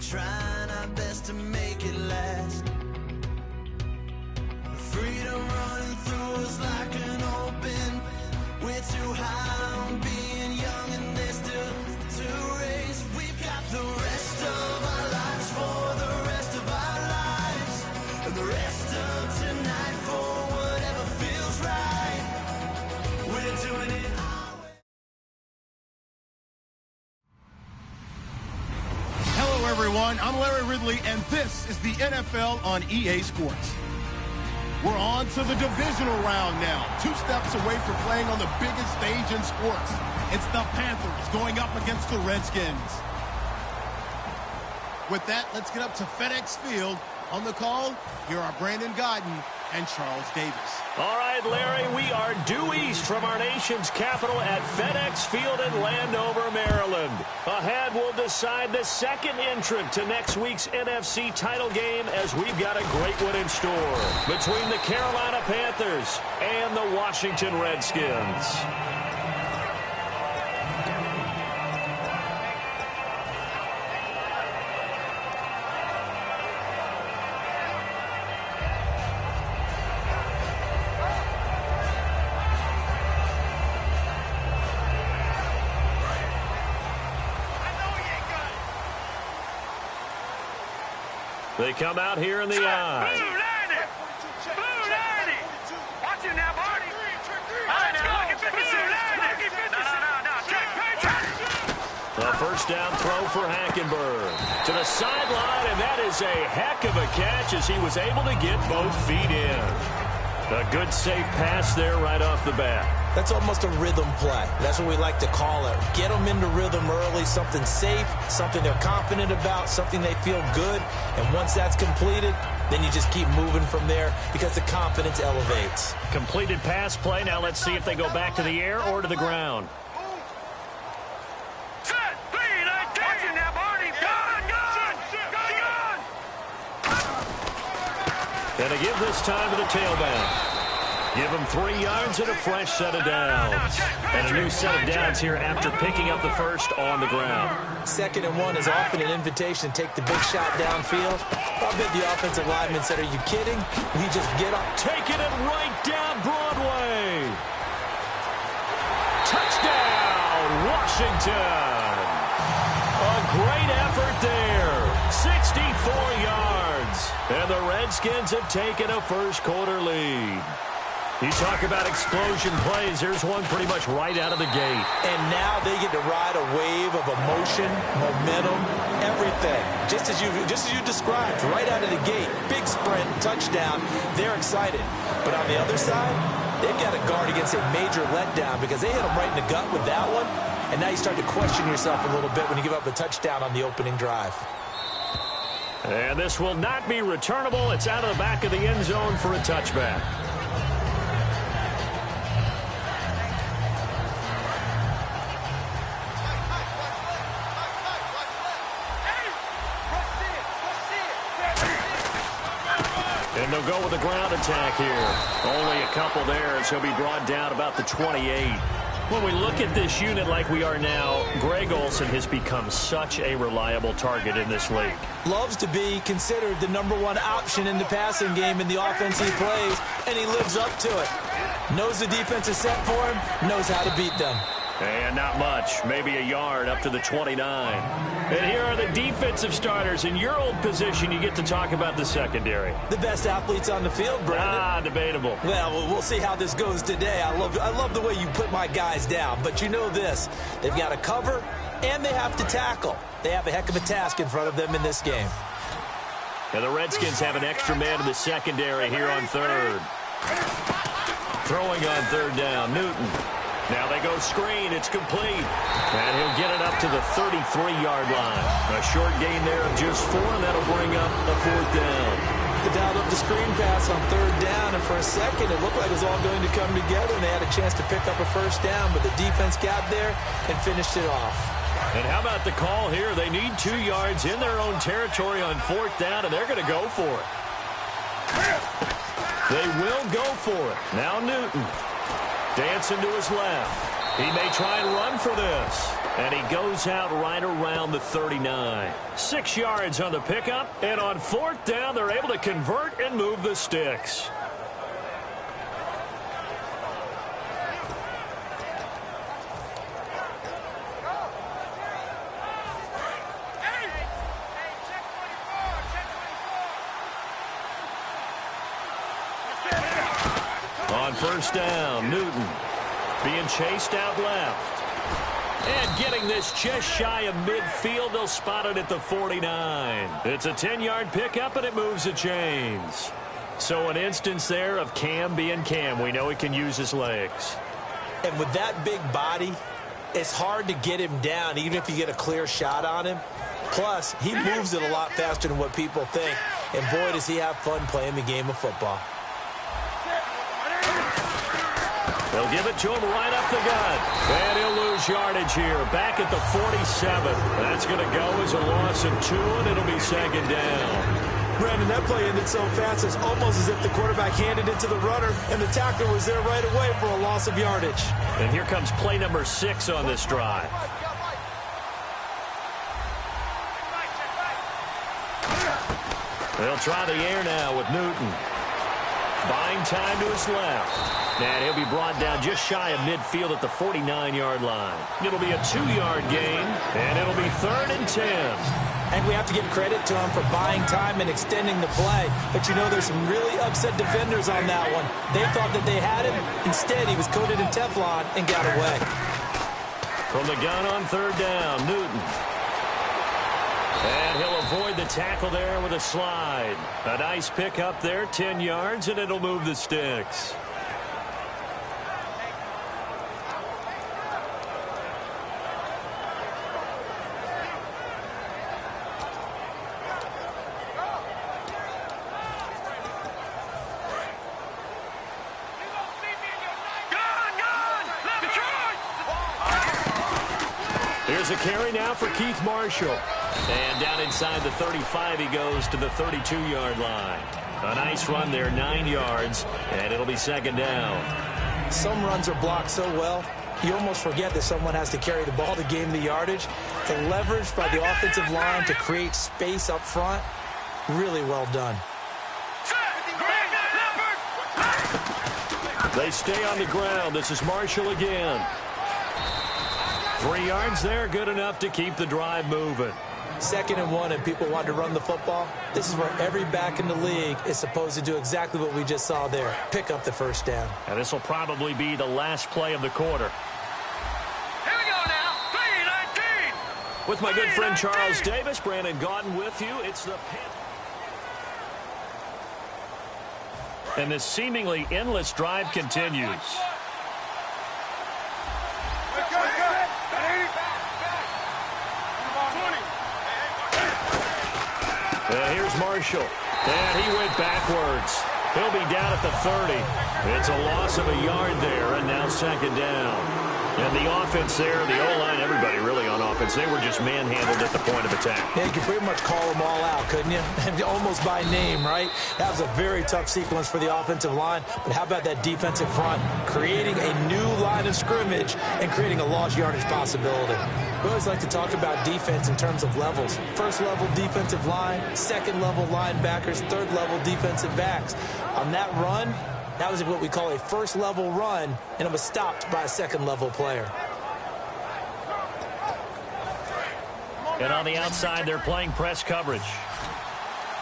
trying our best to make it last. Freedom running through us like an open. We're too high on being young and there's still to race. We've got the rest of our lives for the rest of our lives, and the rest of tonight for whatever feels right. We're doing it our way. Hello everyone, I'm Larry Ridley and this is the NFL on EA Sports. We're on to the divisional round now. 2 steps away from playing on the biggest stage in sports. It's the Panthers going up against the Redskins. With that, let's get up to FedEx Field. On the call, here are Brandon Godden and Charles Davis. All right, Larry, we are due east from our nation's capital at FedEx Field in Landover, Maryland. Ahead, we'll decide the second entrant to next week's NFC title game as we've got a great one in store between the Carolina Panthers and the Washington Redskins. They come out here in the eye. A first down throw for Hackenberg to the sideline, and that is a heck of a catch as he was able to get both feet in. A good safe pass there right off the bat. That's almost a rhythm play. That's what we like to call it. Get them into rhythm early, something safe, something they're confident about, something they feel good. And once that's completed, then you just keep moving from there because the confidence elevates. Completed pass play. Now let's see if they go back to the air or to the ground. And to give this time to the tailback. Give him 3 yards and a fresh set of downs. And a new set of downs here after picking up the first on the ground. 2nd and 1 is often an invitation to take the big shot downfield. I bet the offensive lineman said, are you kidding? We just get up. Taking it right down Broadway. Touchdown, Washington. A great effort there. 64 yards. And the Redskins have taken a first-quarter lead. You talk about explosion plays. There's one pretty much right out of the gate. And now they get to ride a wave of emotion, momentum, everything. Just as you described, right out of the gate. Big sprint, touchdown. They're excited. But on the other side, they've got to guard against a major letdown because they hit them right in the gut with that one. And now you start to question yourself a little bit when you give up a touchdown on the opening drive. And this will not be returnable. It's out of the back of the end zone for a touchback. And they'll go with the ground attack here. Only a couple there as he'll be brought down about the 28. When we look at this unit like we are now, Greg Olsen has become such a reliable target in this league. Loves to be considered the #1 option in the passing game in the offense he plays, and he lives up to it. Knows the defense is set for him, knows how to beat them. And not much, maybe a yard up to the 29. And here are the defensive starters. In your old position, you get to talk about the secondary. The best athletes on the field, Brandon. Debatable. Well, we'll see how this goes today. I love the way you put my guys down. But you know this, they've got to cover and they have to tackle. They have a heck of a task in front of them in this game. And the Redskins have an extra man in the secondary here on third. Throwing on third down, Newton. Now they go screen. It's complete. And he'll get it up to the 33-yard line. A short gain there of just 4, and that'll bring up a 4th down. They dialed up the screen pass on third down, and for a second it looked like it was all going to come together, and they had a chance to pick up a first down, but the defense got there and finished it off. And how about the call here? They need 2 yards in their own territory on 4th down, and they're going to go for it. They will go for it. Now Newton. Dancing to his left. He may try and run for this. And he goes out right around the 39. 6 yards on the pickup. And on 4th down, they're able to convert and move the sticks. On 1st down, Newton being chased out left. And getting this just shy of midfield, they'll spot it at the 49. It's a 10-yard pickup, and it moves the chains. So an instance there of Cam being Cam. We know he can use his legs. And with that big body, it's hard to get him down, even if you get a clear shot on him. Plus, he moves it a lot faster than what people think. And boy, does he have fun playing the game of football. They'll give it to him right up the gut. And he'll lose yardage here. Back at the 47. That's going to go as a loss of 2, and it'll be 2nd down. Brandon, that play ended so fast, it's almost as if the quarterback handed it to the runner, and the tackler was there right away for a loss of yardage. And here comes play number 6 on this drive. They'll try the air now with Newton. Buying time to his left. And he'll be brought down just shy of midfield at the 49-yard line. It'll be a 2-yard gain, and it'll be 3rd and 10. And we have to give credit to him for buying time and extending the play. But you know, there's some really upset defenders on that one. They thought that they had him. Instead, he was coated in Teflon and got away. From the gun on 3rd down, Newton. And he'll avoid the tackle there with a slide. A nice pick up there, 10 yards, and it'll move the sticks. Here's a carry now for Keith Marshall. And down inside the 35, he goes to the 32-yard line. A nice run there, 9 yards, and it'll be 2nd down. Some runs are blocked so well, you almost forget that someone has to carry the ball to gain the yardage. The leverage by the offensive line to create space up front, really well done. They stay on the ground. This is Marshall again. 3 yards there, good enough to keep the drive moving. 2nd and 1, and people want to run the football. This is where every back in the league is supposed to do exactly what we just saw there. Pick up the 1st down. And this will probably be the last play of the quarter. Here we go now. 3-19. With my good friend Charles Davis, Brandon Gaudin with you. It's the Panthers. And this seemingly endless drive continues. Here's Marshall. And he went backwards. He'll be down at the 30. It's a loss of a yard there, and now 2nd down. And the offense there, the O-line, everybody really on offense, they were just manhandled at the point of attack. Yeah, you could pretty much call them all out, couldn't you? Almost by name, right? That was a very tough sequence for the offensive line. But how about that defensive front? Creating a new line of scrimmage and creating a lost yardage possibility. We always like to talk about defense in terms of levels. 1st level defensive line, 2nd level linebackers, 3rd level defensive backs. On that run, that was what we call a 1st level run, and it was stopped by a 2nd level player. And on the outside, they're playing press coverage.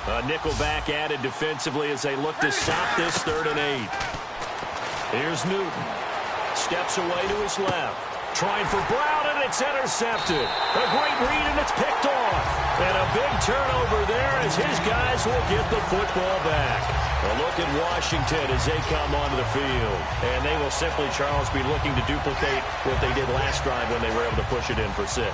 A nickelback added defensively as they look to stop this 3rd and 8. Here's Newton. Steps away to his left. Trying for Brown, and it's intercepted. A great read, and it's picked off. And a big turnover there as his guys will get the football back. A look at Washington as they come onto the field. And they will simply, Charles, be looking to duplicate what they did last drive when they were able to push it in for 6.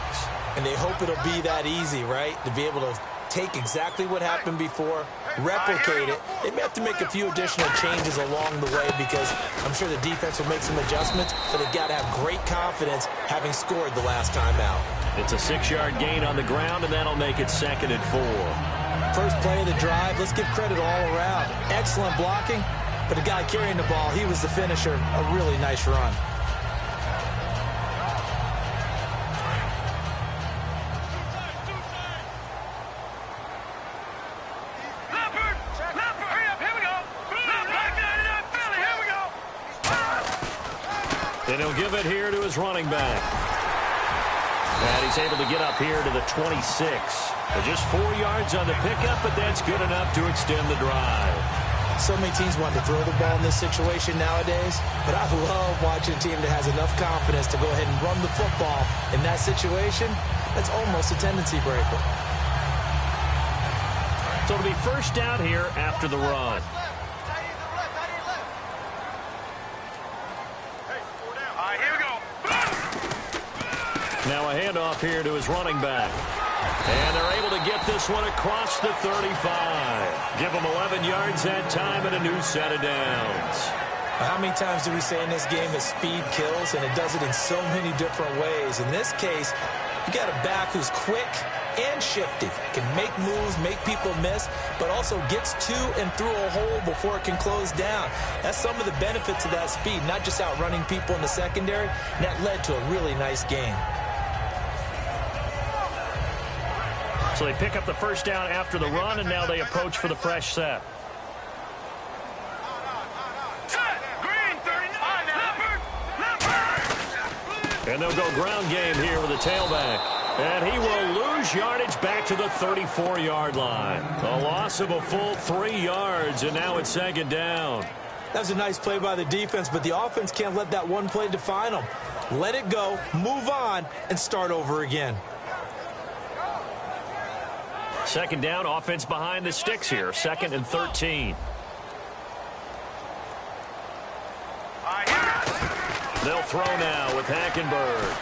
And they hope it'll be that easy, right? To be able to take exactly what happened before, replicate it. They may have to make a few additional changes along the way because I'm sure the defense will make some adjustments, but they've got to have great confidence having scored the last time out. It's a 6-yard gain on the ground, and that'll make it 2nd and 4. First play of the drive, let's give credit all around. Excellent blocking, but the guy carrying the ball, he was the finisher. A really nice run. And he'll give it here to his running back. And he's able to get up here to the 26. Just 4 yards on the pickup, but that's good enough to extend the drive. So many teams want to throw the ball in this situation nowadays, but I love watching a team that has enough confidence to go ahead and run the football in that situation. That's almost a tendency breaker. So it'll be first down here after the run. Now a handoff here to his running back. And they're able to get this one across the 35. Give them 11 yards that time and a new set of downs. How many times do we say in this game that speed kills, and it does it in so many different ways? In this case, you got a back who's quick and shifty, can make moves, make people miss, but also gets to and through a hole before it can close down. That's some of the benefits of that speed, not just outrunning people in the secondary, and that led to a really nice game. So they pick up the first down after the run, and now they approach for the fresh set. And they'll go ground game here with a tailback. And he will lose yardage back to the 34-yard line. A loss of a full 3 yards, and now it's second down. That was a nice play by the defense, but the offense can't let that one play define them. Let it go, move on, and start over again. Second down, offense behind the sticks here. 2nd and 13. They'll throw now with Hackenberg.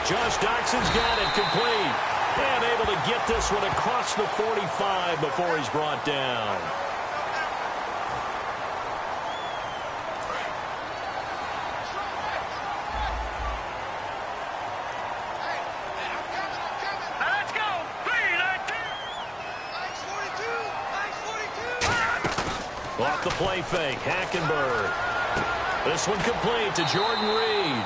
Josh Doxson's got it complete. And able to get this one across the 45 before he's brought down. Off the play fake, Hackenberg. This one complete to Jordan Reed.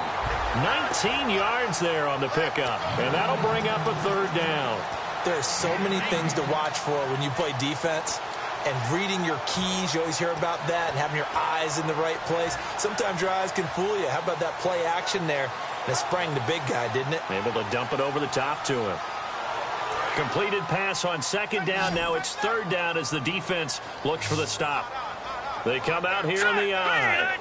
19 yards there on the pickup, and that'll bring up a third down. There's so many things to watch for when you play defense, and reading your keys, you always hear about that, and having your eyes in the right place. Sometimes your eyes can fool you. How about that play action there? And it sprang the big guy, didn't it? Able to dump it over the top to him. Completed pass on second down. Now it's third down as the defense looks for the stop. They come out here in the eye.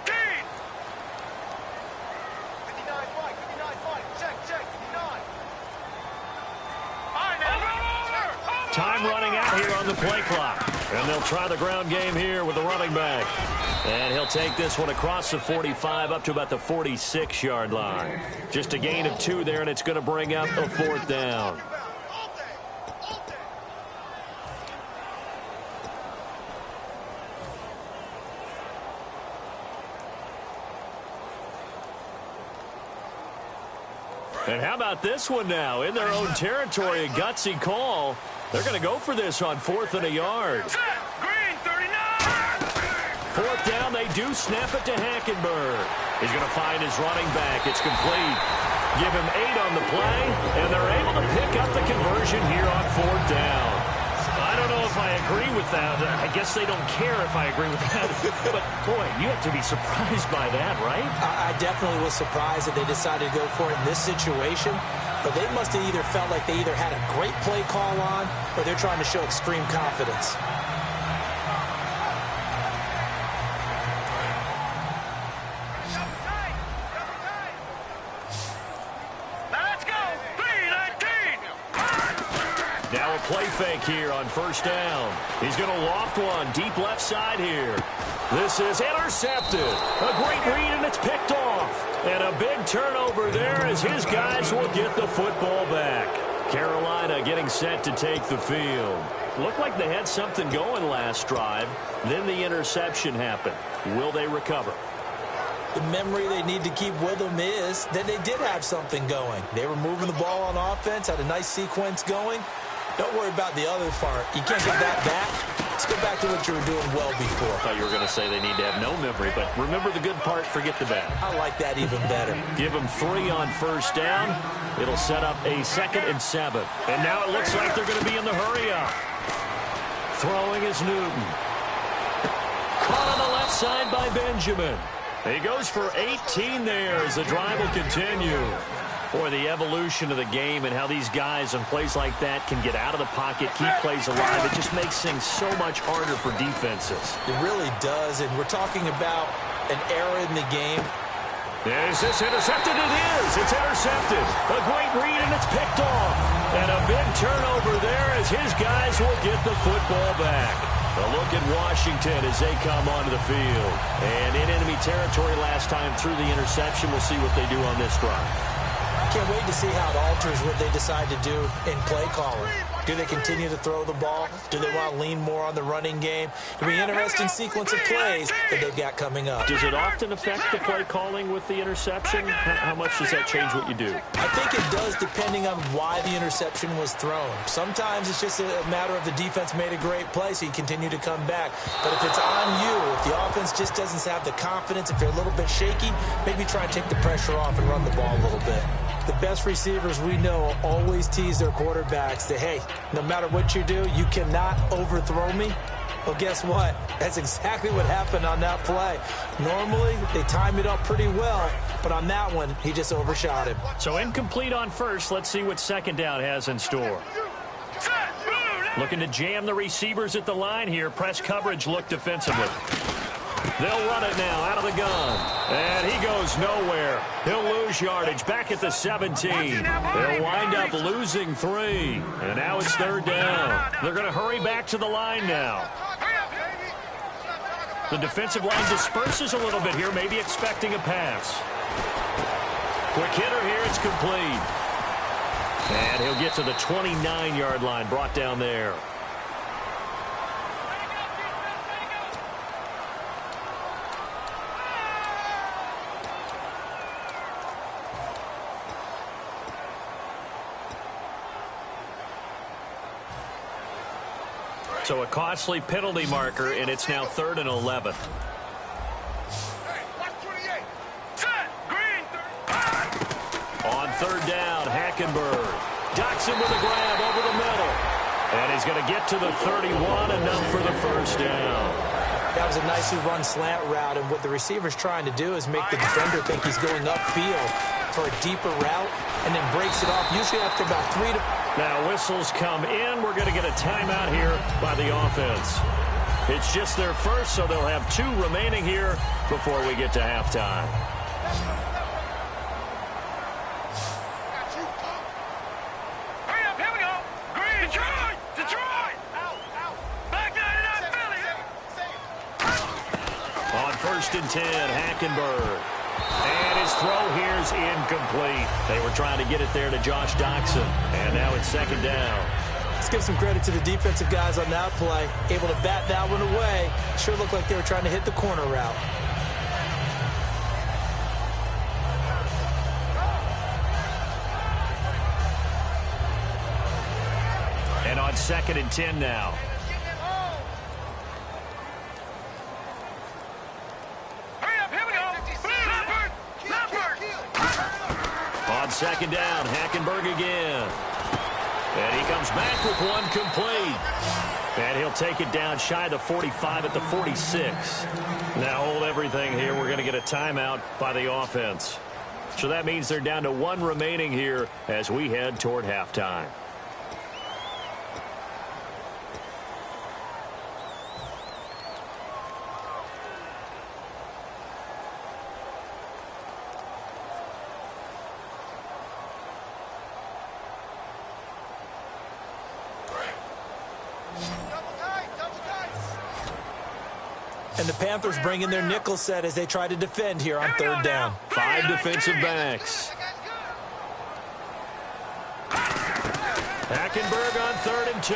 Time running out here on the play clock. And they'll try the ground game here with the running back. And he'll take this one across the 45 up to about the 46-yard line. Just a gain of 2 there, and it's going to bring up a fourth down. And how about this one now? In their own territory, a gutsy call. They're going to go for this on 4th and a yard. Fourth down, they do snap it to Hackenberg. He's going to find his running back. It's complete. Give him 8 on the play, and they're able to pick up the conversion here on 4th down. I don't know if I agree with that. I guess they don't care if I agree with that. But, boy, you have to be surprised by that, right? I definitely was surprised that they decided to go for it in this situation. But they must have either felt like they either had a great play call on or they're trying to show extreme confidence. Now a play fake here on first down. He's going to loft one deep left side here. This is intercepted. A great read, and it's picked off. And a big turnover there as his guys will get the football back. Carolina getting set to take the field. Looked like they had something going last drive. Then the interception happened. Will they recover? The memory they need to keep with them is that they did have something going. They were moving the ball on offense, had a nice sequence going. Don't worry about the other part. You can't get that back. Let's go back to what you were doing well before. I thought you were going to say they need to have no memory, but remember the good part, forget the bad. I like that even better. Give them 3 on first down. It'll set up a 2nd and 7. And now it looks like they're going to be in the hurry up. Throwing is Newton. Caught on the left side by Benjamin. He goes for 18 there as the drive will continue. Boy, the evolution of the game and how these guys on plays like that can get out of the pocket, keep plays alive, it just makes things so much harder for defenses. It really does, and we're talking about an error in the game. Is this intercepted? It is. It's intercepted. A great read, and it's picked off. And a big turnover there as his guys will get the football back. A look at Washington as they come onto the field. And in enemy territory last time through the interception. We'll see what they do on this drive. Can't wait to see how it alters what they decide to do in play calling. Do they continue to throw the ball? Do they want to lean more on the running game? It'll be an interesting sequence of plays that they've got coming up. Does it often affect the play calling with the interception? How much does that change what you do? I think it does depending on why the interception was thrown. Sometimes it's just a matter of the defense made a great play, so you continue to come back. But if it's on you, if the offense just doesn't have the confidence, if they're a little bit shaky, maybe try and take the pressure off and run the ball a little bit. The best receivers we know always tease their quarterbacks that, hey, no matter what you do, you cannot overthrow me. Well, guess what? That's exactly what happened on that play. Normally, they time it up pretty well, but on that one, he just overshot him. So incomplete on first. Let's see what second down has in store. Looking to jam the receivers at the line here. Press coverage look defensively. They'll run it now out of the gun. And he goes nowhere. He'll lose yardage back at the 17. They'll wind up losing 3. And now it's third down. They're going to hurry back to the line now. The defensive line disperses a little bit here, maybe expecting a pass. Quick hitter here, it's complete. And he'll get to the 29-yard line, brought down there. So a costly penalty marker, and it's now 3rd and 11. On third down, Hackenberg. Doxson with a grab over the middle. And he's going to get to the 31, enough for the first down. That was a nicely run slant route, and what the receiver's trying to do is make the defender think he's going upfield for a deeper route, and then breaks it off, usually after about 3 to... Now whistles come in. We're going to get a timeout here by the offense. It's just their first, so they'll have 2 remaining here before we get to halftime. Here we go. Green. Detroit. Back that Philly. On 1st and 10, Hackenberg. And his throw here's incomplete. They were trying to get it there to Josh Doxson. And now it's 2nd down. Let's give some credit to the defensive guys on that play. Able to bat that one away. Sure looked like they were trying to hit the corner route. And on 2nd and 10 now. On 2nd down, Hackenberg again. And he comes back with one complete. And he'll take it down shy of the 45 at the 46. Now hold everything here. We're going to get a timeout by the offense. So that means they're down to 1 remaining here as we head toward halftime. And the Panthers bring in their nickel set as they try to defend here on 3rd down. 5 defensive backs. Hackenberg on 3rd and 2.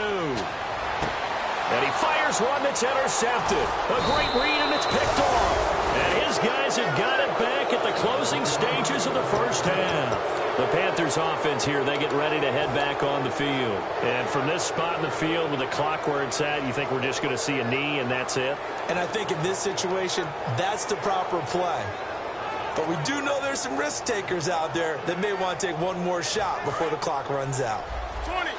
And he fires one that's intercepted. A great read, and it's picked off. And his guys have got it back at the closing stages of the first half. The Panthers offense here, they get ready to head back on the field. And from this spot in the field with the clock where it's at, you think we're just going to see a knee and that's it? And I think in this situation, that's the proper play. But we do know there's some risk takers out there that may want to take one more shot before the clock runs out. 20.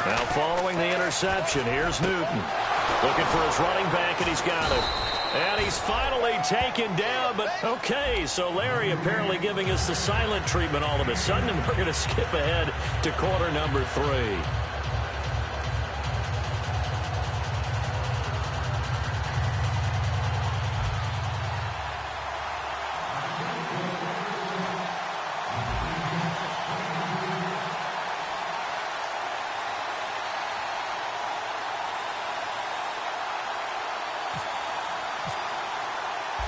Now following the interception, here's Newton. Looking for his running back, and he's got it. And he's finally taken down, but okay, so Larry apparently giving us the silent treatment all of a sudden, and we're going to skip ahead to quarter number 3.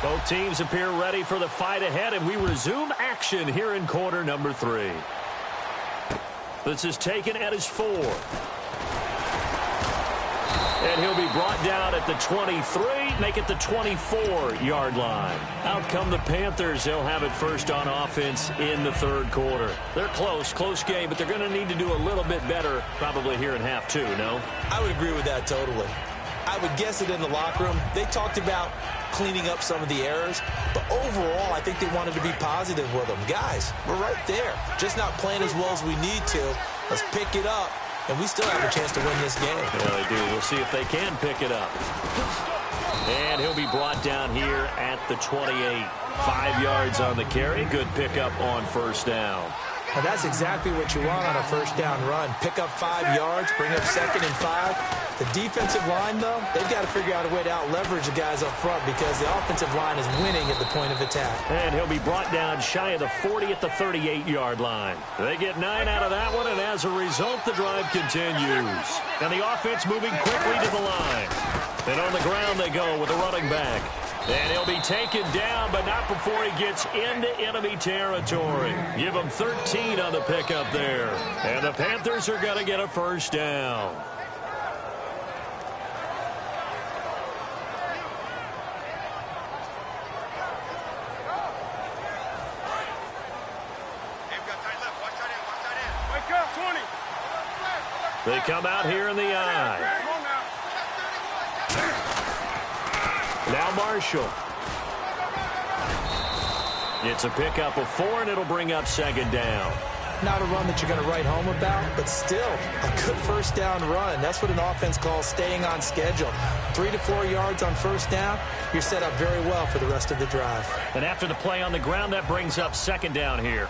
Both teams appear ready for the fight ahead, and we resume action here in quarter number 3. This is taken at his 4. And he'll be brought down at the 23, make it the 24-yard line. Out come the Panthers. They'll have it first on offense in the 3rd quarter. They're close game, but they're going to need to do a little bit better probably here in half 2, no? I would agree with that totally. I would guess it in the locker room. They talked about cleaning up some of the errors, but overall, I think they wanted to be positive with them. Guys, we're right there. Just not playing as well as we need to. Let's pick it up, and we still have a chance to win this game. Yeah, they do. We'll see if they can pick it up. And he'll be brought down here at the 28. 5 yards on the carry. Good pickup on first down. Now that's exactly what you want on a first down run. Pick up 5 yards, bring up 2nd and 5. The defensive line, though, they've got to figure out a way to out-leverage the guys up front because the offensive line is winning at the point of attack. And he'll be brought down shy of the 40 at the 38-yard line. They get 9 out of that one, and as a result, the drive continues. And the offense moving quickly to the line. And on the ground they go with a running back. And he'll be taken down, but not before he gets into enemy territory. Give him 13 on the pickup there. And the Panthers are going to get a first down. They come out here in the eye. Now Marshall. It's a pickup of 4, and it'll bring up 2nd down. Not a run that you're going to write home about, but still a good first down run. That's what an offense calls staying on schedule. 3 to 4 yards on first down, you're set up very well for the rest of the drive. And after the play on the ground, that brings up 2nd down here.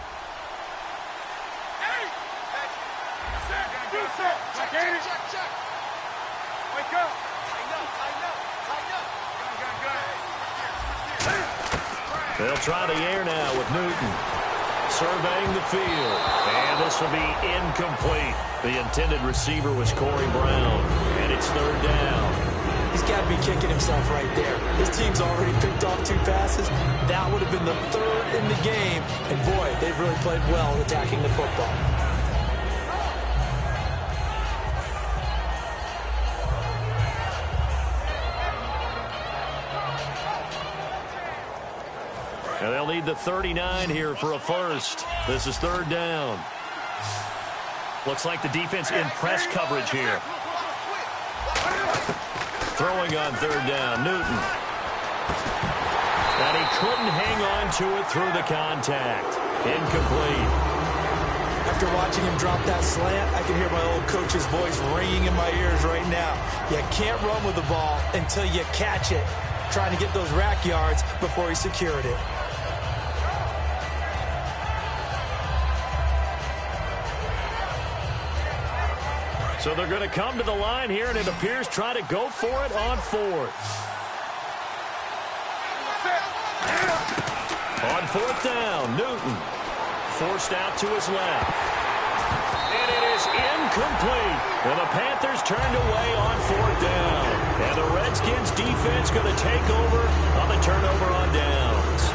Wake up. They'll try the air now with Newton. Surveying the field. And this will be incomplete. The intended receiver was Corey Brown. And it's 3rd down. He's got to be kicking himself right there. His team's already picked off 2 passes. That would have been the 3rd in the game. And boy, they've really played well attacking the football. And they'll need the 39 here for a first. This is 3rd down. Looks like the defense in press coverage here. Throwing on 3rd down, Newton. And he couldn't hang on to it through the contact. Incomplete. After watching him drop that slant, I can hear my old coach's voice ringing in my ears right now. You can't run with the ball until you catch it. Trying to get those rack yards before he secured it. So they're going to come to the line here, and it appears try to go for it on 4th. On 4th down, Newton forced out to his left. And it is incomplete. And the Panthers turned away on 4th down. And the Redskins defense going to take over on the turnover on downs.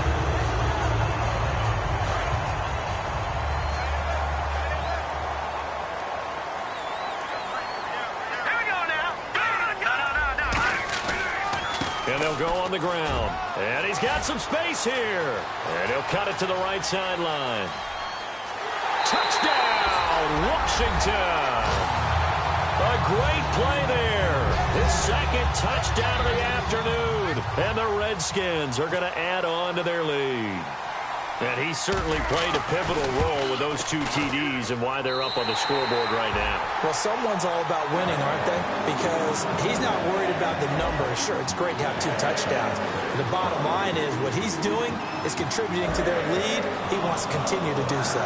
And they'll go on the ground. And he's got some space here. And he'll cut it to the right sideline. Touchdown, Washington. A great play there. His 2nd touchdown of the afternoon. And the Redskins are going to add on to their lead. And he certainly played a pivotal role with with those 2 TDs and why they're up on the scoreboard right now. Well, someone's all about winning, aren't they? Because he's not worried about the numbers. Sure, it's great to have 2 touchdowns. But the bottom line is what he's doing is contributing to their lead. He wants to continue to do so.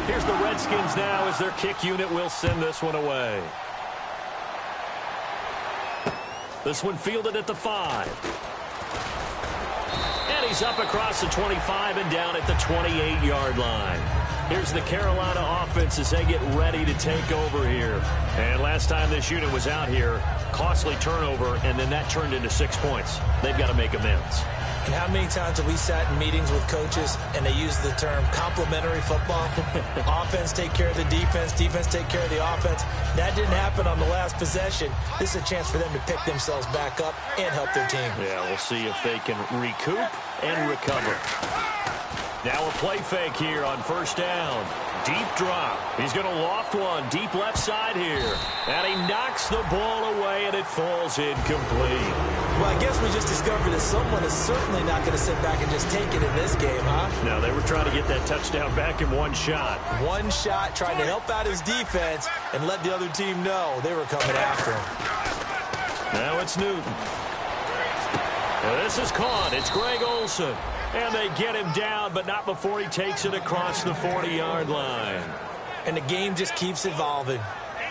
Here's the Redskins now as their kick unit will send this one away. This one fielded at the 5. And he's up across the 25 and down at the 28-yard line. Here's the Carolina offense as they get ready to take over here. And last time this unit was out here, costly turnover, and then that turned into 6 points. They've got to make amends. And how many times have we sat in meetings with coaches and they use the term complementary football? Offense take care of the defense, defense take care of the offense. That didn't happen on the last possession. This is a chance for them to pick themselves back up and help their team. Yeah, we'll see if they can recoup and recover. Now a play fake here on first down. Deep drop. He's going to loft one deep left side here. And he knocks the ball away, and it falls incomplete. Well, I guess we just discovered that someone is certainly not going to sit back and just take it in this game, huh? No, they were trying to get that touchdown back in one shot. One shot, trying to help out his defense and let the other team know they were coming after him. Now it's Newton. Now this is caught. It's Greg Olsen. And they get him down, but not before he takes it across the 40-yard line. And the game just keeps evolving.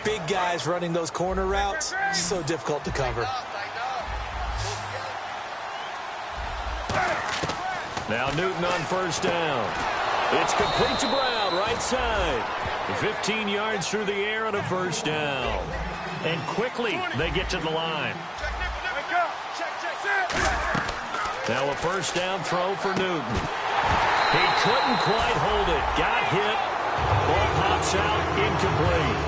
Big guys running those corner routes, so difficult to cover. Now Newton on first down. It's complete to Brown, right side. 15 yards through the air on a first down. And quickly they get to the line. Now a first down throw for Newton. He couldn't quite hold it. Got hit. Ball pops out. Incomplete.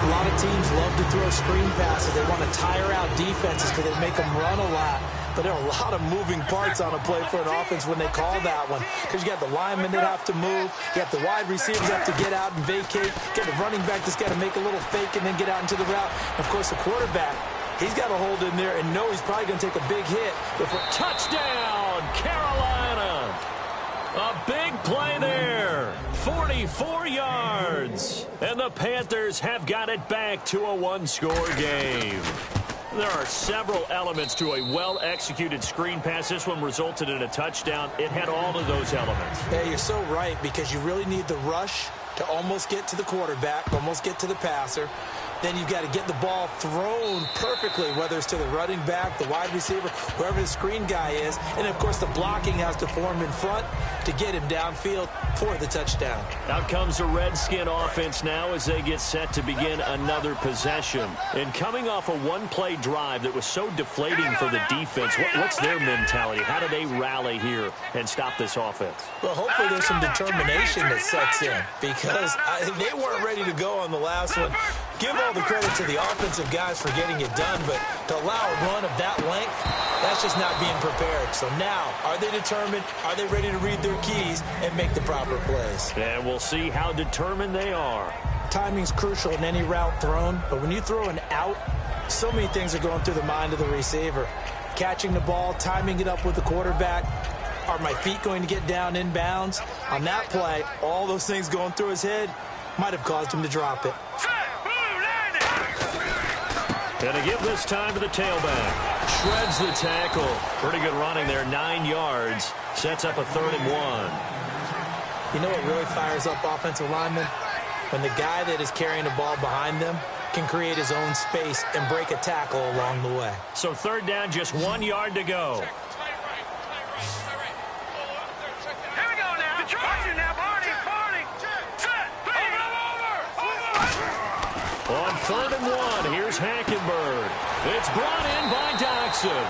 A lot of teams love to throw screen passes. They want to tire out defenses because they make them run a lot. But there are a lot of moving parts on a play for an offense when they call that one. Because you got the linemen that have to move. You got the wide receivers that have to get out and vacate. You got the running back that's got to make a little fake and then get out into the route. And, of course, the quarterback, he's got to hold in there and know he's probably going to take a big hit. Touchdown, Carolina. A big play there. 44 yards. And the Panthers have got it back to a one-score game. There are several elements to a well-executed screen pass. This one resulted in a touchdown. It had all of those elements. Yeah, you're so right, because you really need the rush to almost get to the quarterback, almost get to the passer. Then you've got to get the ball thrown perfectly, whether it's to the running back, the wide receiver, whoever the screen guy is. And, of course, the blocking has to form in front to get him downfield for the touchdown. Out comes the Redskin offense now as they get set to begin another possession. And coming off a one-play drive that was so deflating for the defense, what's their mentality? How do they rally here and stop this offense? Well, hopefully there's some determination that sets in, because they weren't ready to go on the last one. Give all the credit to the offensive guys for getting it done, but to allow a run of that length, that's just not being prepared. So now, are they determined? Are they ready to read their keys and make the proper plays? And we'll see how determined they are. Timing's crucial in any route thrown, but when you throw an out, so many things are going through the mind of the receiver. Catching the ball, timing it up with the quarterback. Are my feet going to get down in bounds? On that play, all those things going through his head might have caused him to drop it. And to give this time to the tailback. Shreds the tackle. Pretty good running there, 9 yards. Sets up a 3rd and 1. You know what really fires up offensive linemen? When the guy that is carrying the ball behind them can create his own space and break a tackle along the way. So 3rd down, just 1 yard to go. Here we go now. Watch it now, Barney. On 3rd and 1, here's Hackenberg. It's brought in by Doxson.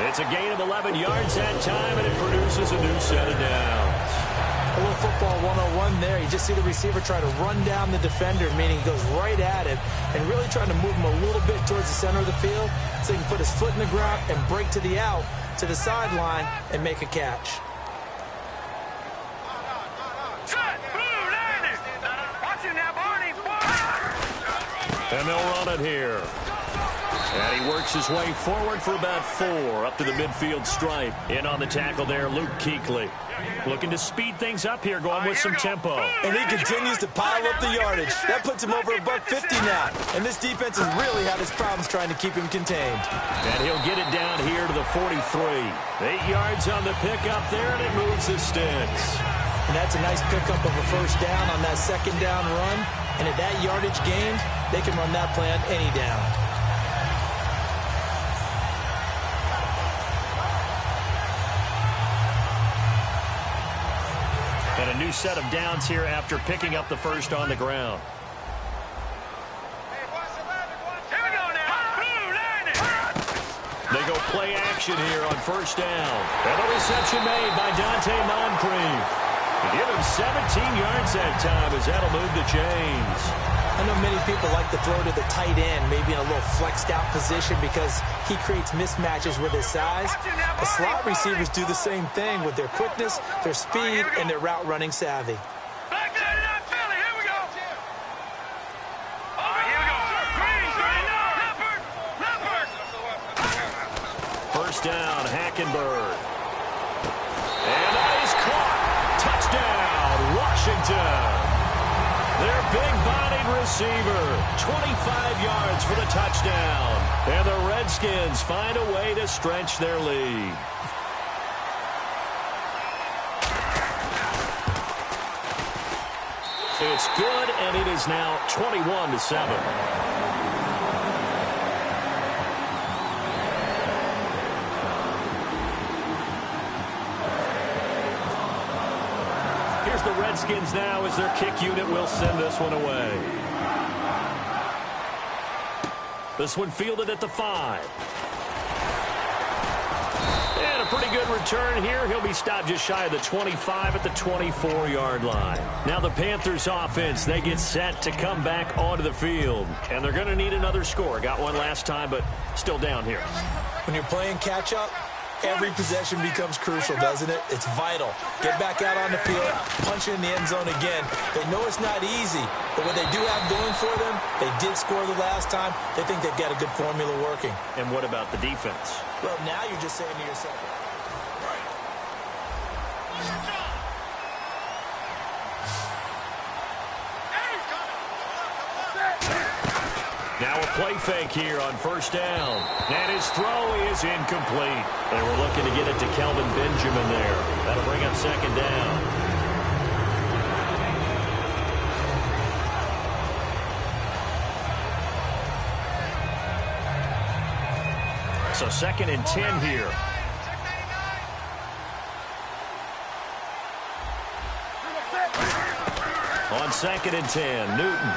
It's a gain of 11 yards that time, and it produces a new set of downs. A little football 101 there. You just see the receiver try to run down the defender, meaning he goes right at him, and really trying to move him a little bit towards the center of the field so he can put his foot in the ground and break to the out, to the sideline, and make a catch. And they'll run it here. And he works his way forward for about 4 up to the midfield stripe. In on the tackle there, Luke Kuechly. Looking to speed things up here, going with some tempo. And he continues to pile up the yardage. That puts him over $150 now. And this defense has really had its problems trying to keep him contained. And he'll get it down here to the 43. 8 yards on the pickup there, and it moves the sticks. And that's a nice pickup of a first down on that second down run. And at that yardage gained, they can run that play on any down. And a new set of downs here after picking up the first on the ground. Here we go now. They go play action here on first down. And a reception made by Dante Moncrief. Give him 17 yards that time as that'll move the chains. I know many people like to throw to the tight end, maybe in a little flexed out position because he creates mismatches with his size. The slot receivers do the same thing with their quickness, their speed, and their route running savvy. Back there to that Philly. Here we go. Here we go. Green, Leopard. First down, Hackenberg. And that is caught. Touchdown, Washington. Their big-bodied receiver, 25 yards for the touchdown. And the Redskins find a way to stretch their lead. It's good, and it is now 21-7. The Redskins now as their kick unit will send this one away. This one fielded at the 5. And a pretty good return here. He'll be stopped just shy of the 25 at the 24-yard line. Now the Panthers offense, they get set to come back onto the field. And they're going to need another score. Got one last time, but still down here. When you're playing catch-up, every possession becomes crucial, doesn't it? It's vital. Get back out on the field, punch it in the end zone again. They know it's not easy, but what they do have going for them, they did score the last time. They think they've got a good formula working. And what about the defense? Well, now you're just saying to yourself, now a play fake here on first down. And his throw is incomplete. They were looking to get it to Kelvin Benjamin there. That'll bring up second down. So second and 10 here. On second and 10, Newton.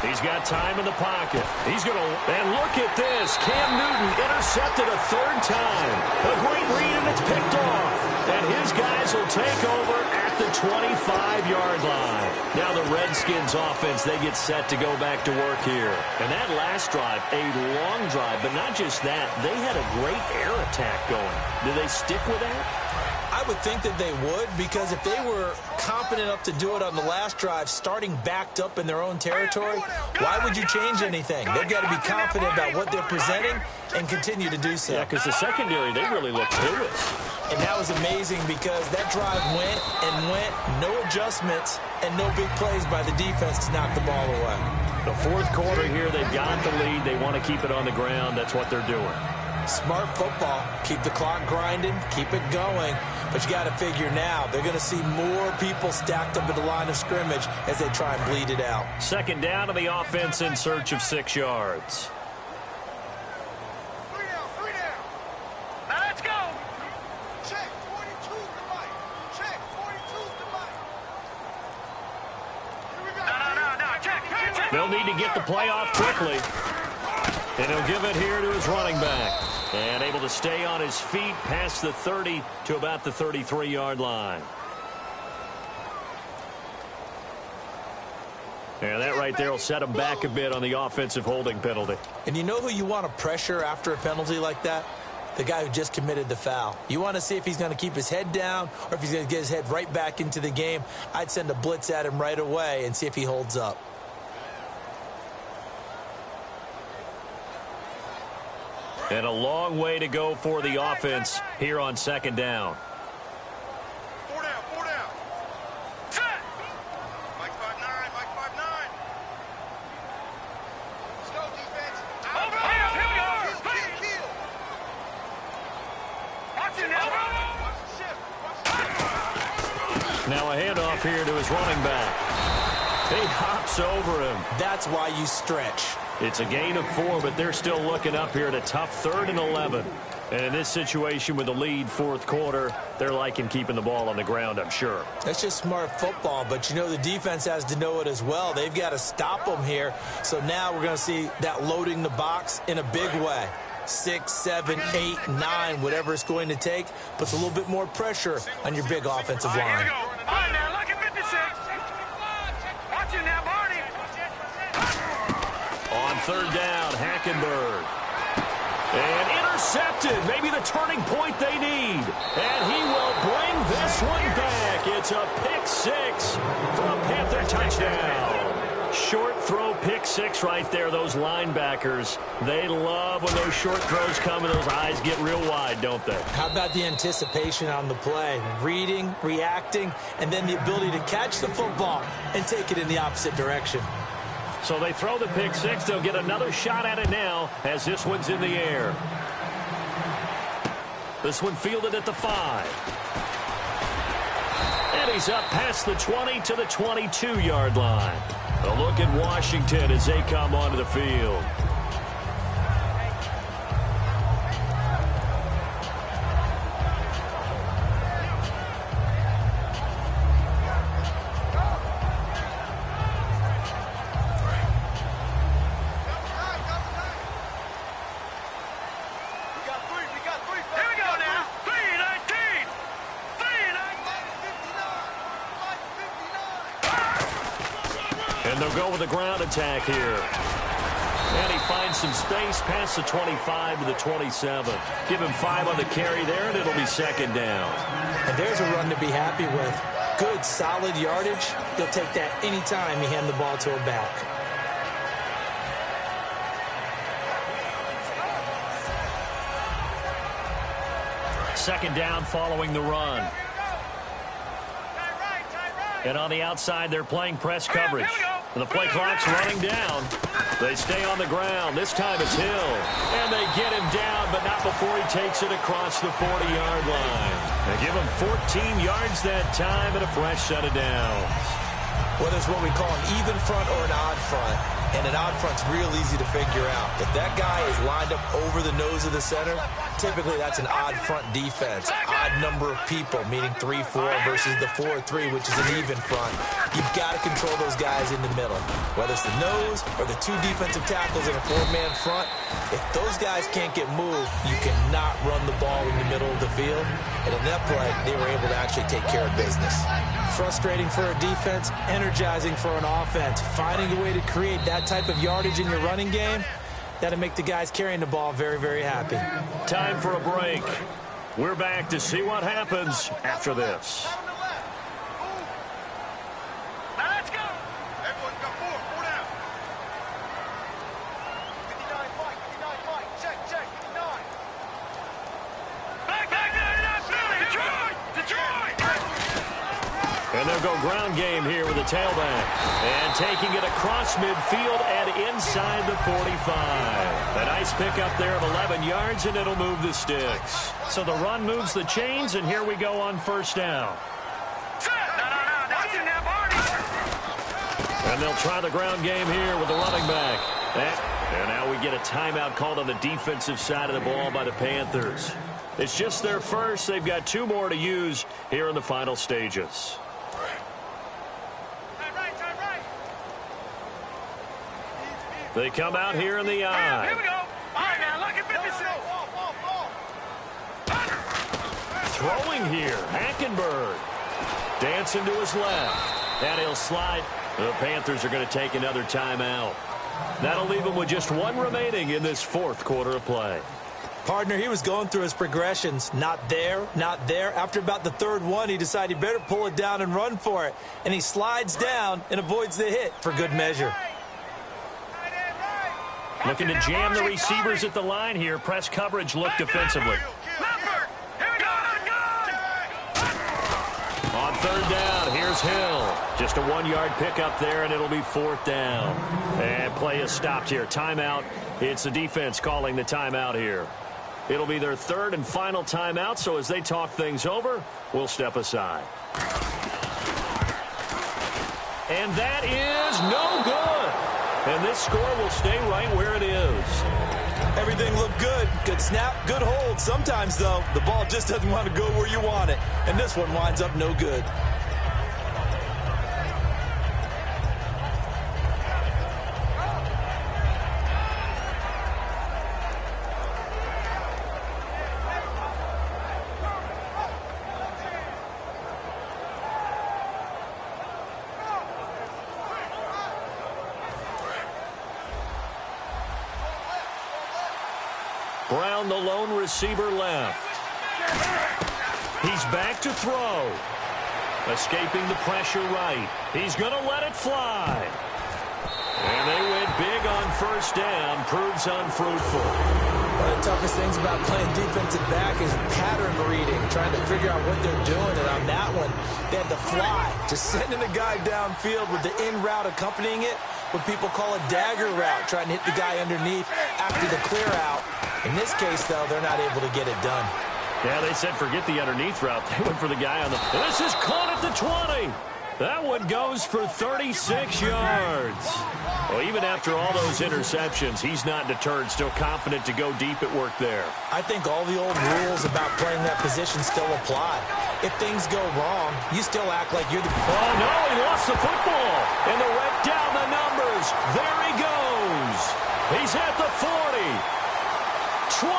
He's got time in the pocket. He's going to, and look at this. Cam Newton intercepted a third time. A great read, and it's picked off. And his guys will take over at the 25-yard line. Now the Redskins offense, they get set to go back to work here. And that last drive, a long drive, but not just that. They had a great air attack going. Do they stick with that? I would think that they would, because if they were competent enough to do it on the last drive, starting backed up in their own territory, why would you change anything? They've got to be confident about what they're presenting and continue to do so. Yeah, because the secondary, they really looked clueless. And that was amazing because that drive went and went, no adjustments, and no big plays by the defense to knock the ball away. The fourth quarter here, they've got the lead. They want to keep it on the ground. That's what they're doing. Smart football. Keep the clock grinding. Keep it going. But you got to figure now, they're going to see more people stacked up at the line of scrimmage as they try and bleed it out. Second down to the offense in search of 6 yards. 3 down. Now let's go. Check. 42's the mic. Check. 42's the mic. Here we go. No. Check. They'll need to get the play off quickly. And he'll give it here to his running back. And able to stay on his feet past the 30 to about the 33-yard line. And that right there will set him back a bit on the offensive holding penalty. And you know who you want to pressure after a penalty like that? The guy who just committed the foul. You want to see if he's going to keep his head down or if he's going to get his head right back into the game. I'd send a blitz at him right away and see if he holds up. And a long way to go for the offense here on second down. 4 down, 4 down. Set. Mike 5-9, Mike 5-9. Let's go, defense. Over here we go. Kill. Watch it now. Watch the shift. Now a handoff here to his running back. He hops over him. That's why you stretch. It's a gain of 4, but they're still looking up here at a tough 3rd and 11. And in this situation with the lead fourth quarter, they're liking keeping the ball on the ground, I'm sure. That's just smart football, but you know the defense has to know it as well. They've got to stop them here. So now we're going to see that loading the box in a big way. 6, 7, 8, 9, whatever it's going to take, puts a little bit more pressure on your big offensive line. Here we go. All right, now, look at 56. Watch it now, Barney. On 3rd down, Hackenberg. And intercepted. Maybe the turning point they need. And he will bring this one back. It's a pick 6 for a Panther touchdown. Short throw pick 6 right there. Those linebackers, they love when those short throws come and those eyes get real wide, don't they? How about the anticipation on the play? Reading, reacting, and then the ability to catch the football and take it in the opposite direction. So they throw the pick 6. They'll get another shot at it now as this one's in the air. This one fielded at the 5. And he's up past the 20 to the 22-yard line. A look at Washington as they come onto the field. And they'll go with a ground attack here. And he finds some space past the 25 to the 27. Give him 5 on the carry there, and it'll be 2nd down. And there's a run to be happy with. Good, solid yardage. You'll take that anytime you hand the ball to a back. Second down following the run. And on the outside, they're playing press coverage. And the play clock's running down. They stay on the ground. This time it's Hill. And they get him down, but not before he takes it across the 40-yard line. They give him 14 yards that time and a fresh set of downs. Whether it's what we call an even front or an odd front, and an odd front's real easy to figure out. If that guy is lined up over the nose of the center, typically that's an odd front defense. Odd number of people, meaning 3-4 versus the 4-3, which is an even front. You've got to control those guys in the middle. Whether it's the nose or the 2 defensive tackles in a 4-man front, if those guys can't get moved, you cannot run the ball in the middle of the field. And in that play, they were able to actually take care of business. Frustrating for a defense, energizing for an offense. Finding a way to create that type of yardage in your running game, that'll make the guys carrying the ball very, very happy. Time for a break. We're back to see what happens after this. Now let's go. Everyone's got 4 down. 59 Mike, 59 Mike. Check, 59. Back, Detroit. And they'll go ground game here with a tailback. And taking it across midfield and inside the 45. A nice pickup there of 11 yards, and it'll move the sticks. So the run moves the chains, and here we go on 1st down. And they'll try the ground game here with the running back. And now we get a timeout called on the defensive side of the ball by the Panthers. It's just their first. They've got 2 more to use here in the final stages. They come out here in the eye. Here we go. All right, now look at 56. Throwing here, Hackenberg. Dancing to his left. And he'll slide. The Panthers are going to take another timeout. That'll leave them with just 1 remaining in this 4th quarter of play. Partner, he was going through his progressions. Not there, not there. After about the 3rd one, he decided he better pull it down and run for it. And he slides down and avoids the hit for good measure. Looking to jam the receivers at the line here. Press coverage look defensively. On third down, here's Hill. Just a 1-yard pickup there, and it'll be 4th down. And play is stopped here. Timeout. It's the defense calling the timeout here. It'll be their 3rd and final timeout, so as they talk things over, we'll step aside. And that is no good. And this score will stay right where it is. Everything looked good. Good snap, good hold. Sometimes, though, the ball just doesn't want to go where you want it. And this one winds up no good. Brown, the lone receiver, left. He's back to throw. Escaping the pressure right. He's going to let it fly. And they went big on 1st down. Proves unfruitful. One of the toughest things about playing defensive back is pattern reading, trying to figure out what they're doing. And on that one, they had to fly, just sending the guy downfield with the in route accompanying it, what people call a dagger route, trying to hit the guy underneath after the clear out. In this case, though, they're not able to get it done. Yeah, they said forget the underneath route. They went for the guy on the... This is caught at the 20. That one goes for 36 yards. Well, even after all those interceptions, he's not deterred, still confident to go deep at work there. I think all the old rules about playing that position still apply. If things go wrong, you still act like you're the... Oh, no, he lost the football. And the red down the numbers. There he goes. He's at the 40. 20,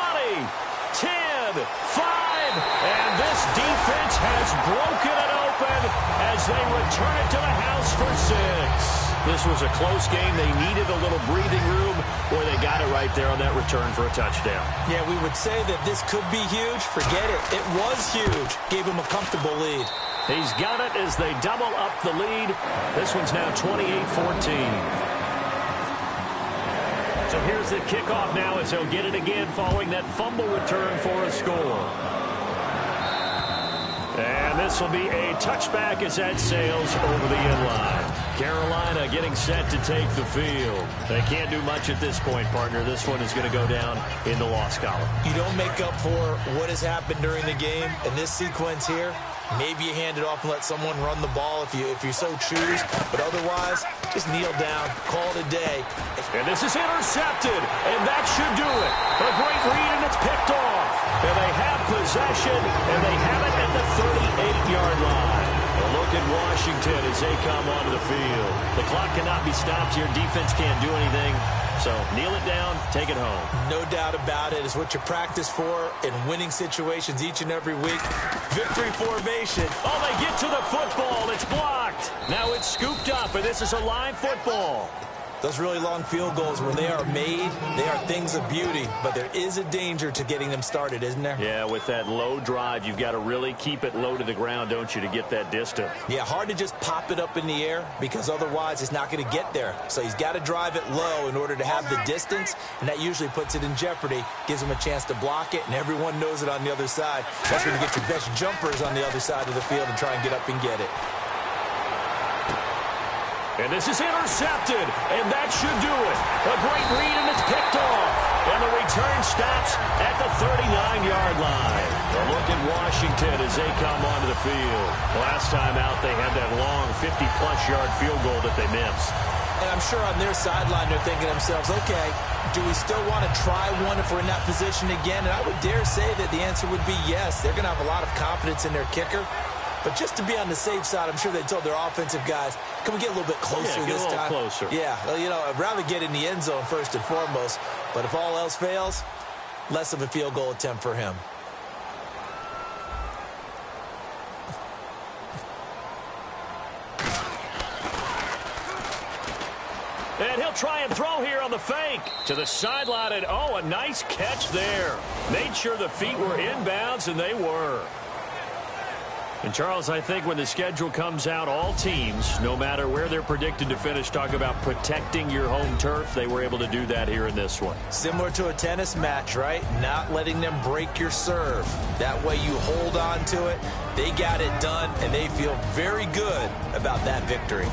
10, 5, and this defense has broken it open as they return it to the house for 6. This was a close game. They needed a little breathing room, or they got it right there on that return for a touchdown. Yeah, we would say that this could be huge. Forget it. It was huge. Gave him a comfortable lead. He's got it as they double up the lead. This one's now 28-14. So here's the kickoff now as he'll get it again following that fumble return for a score. And this will be a touchback as that sails over the end line. Carolina getting set to take the field. They can't do much at this point, partner. This one is going to go down in the loss column. You don't make up for what has happened during the game in this sequence here. Maybe you hand it off and let someone run the ball if you so choose. But otherwise, just kneel down, call it a day. And this is intercepted, and that should do it. A great read, and it's picked off. And they have possession, and they have it at the 38-yard line. A look at Washington as they come onto the field. The clock cannot be stopped here. Defense can't do anything. So kneel it down, take it home. No doubt about it. It's what you practice for in winning situations each and every week. Victory formation. Oh, they get to the football. It's blocked. Now it's scooped up, and this is a live football. Those really long field goals, when they are made, they are things of beauty. But there is a danger to getting them started, isn't there? Yeah, with that low drive, you've got to really keep it low to the ground, don't you, to get that distance. Yeah, hard to just pop it up in the air because otherwise it's not going to get there. So he's got to drive it low in order to have the distance, and that usually puts it in jeopardy, gives him a chance to block it, and everyone knows it on the other side. That's when you get your best jumpers on the other side of the field and try and get up and get it. And this is intercepted, and that should do it. A great read, and it's picked off. And the return stops at the 39-yard line. A look at Washington as they come onto the field. Last time out, they had that long 50-plus yard field goal that they missed. And I'm sure on their sideline they're thinking to themselves, okay, do we still want to try one if we're in that position again? And I would dare say that the answer would be yes. They're going to have a lot of confidence in their kicker. But just to be on the safe side, I'm sure they told their offensive guys, can we get a little bit closer this time? Get a little closer. Yeah, well, you know, I'd rather get in the end zone first and foremost. But if all else fails, less of a field goal attempt for him. And he'll try and throw here on the fake to the sideline. And, oh, a nice catch there. Made sure the feet were inbounds, and they were. And, Charles, I think when the schedule comes out, all teams, no matter where they're predicted to finish, talk about protecting your home turf. They were able to do that here in this one. Similar to a tennis match, right? Not letting them break your serve. That way you hold on to it. They got it done, and they feel very good about that victory.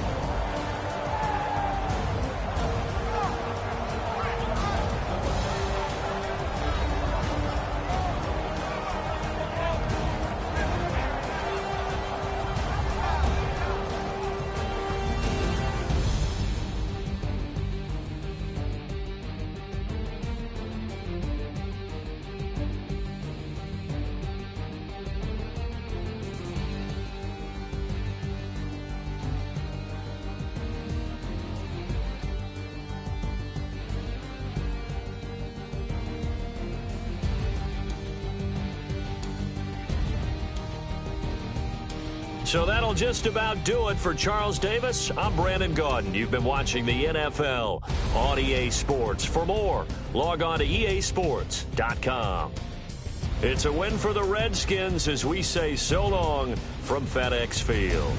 So that'll just about do it for Charles Davis. I'm Brandon Gaudin. You've been watching the NFL on EA Sports. For more, log on to easports.com. It's a win for the Redskins as we say so long from FedEx Field.